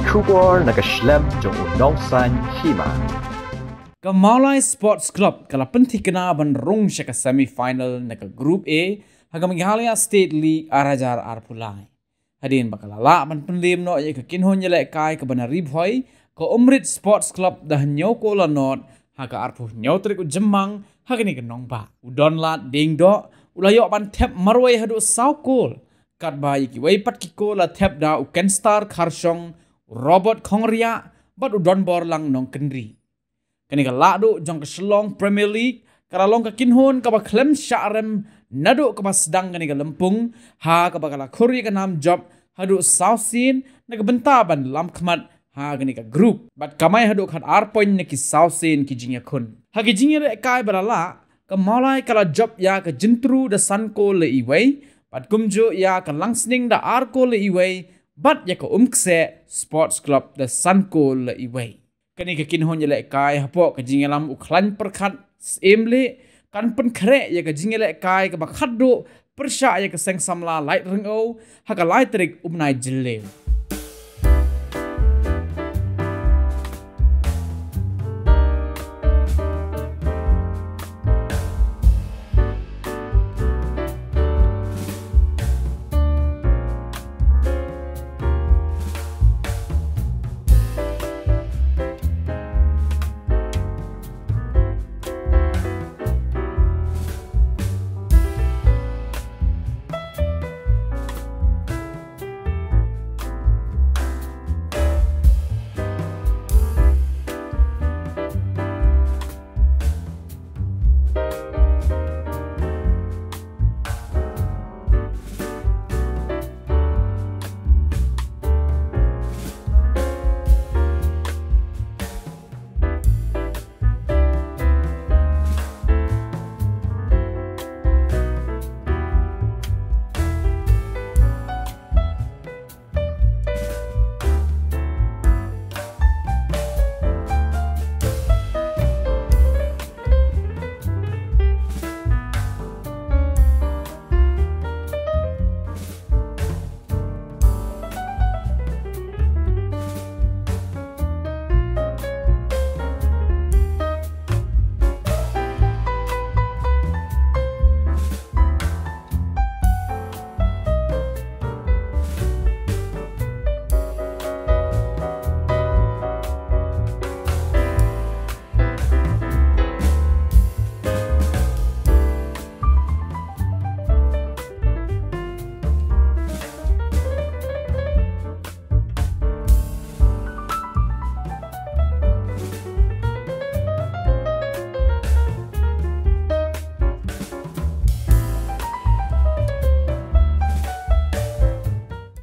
Kubor na Khlem jong unong san Hima. Ka Mawlai Sports Club kala penthi kena ban Rung Shah semi-final na ka Group A haga Meghalaya State League arajar arpulai. Hadien bakalala ban penlim no ye ka kinhon yele kai ka ban ribhoi ka Umrit Sports Club dah nyaw ko la not haga arpu nyaw trik jemang haga ni ka nongba. Udon lat ding do ulayok ban tap marwai hadu saukol. Kat ba yiki wai pat kiko la tap da uken star kharshong Robert Khongria bat udon bor lang nong kendri. Kani ka ladu jong ka Shlong Premier League kala long ka kinhon ka ba Khlem Shah Naduh ka ba Sdang kani ka Lempung ha ka ba kala Khuri ka nam job hadu South Scene na ka bentaban lam khmat ha kani ka group bat kamai hadu khat ar point na ki South Scene ki jingya khun ha ki jingya re kai balala ka Mawlai kala job ya ka jintru da san ko le iwei bat kumjo ya ka langsning da ar ko le iwei bat ya ka umkse Sports Club da san ko le iwei kani ka kinhon yele kai hapo ka jingelam uklan perkhat emle kan pen kre ya ka jingele kai ka bakhat do persha ya ka seng samla light ringo ha ka light trik umnai jille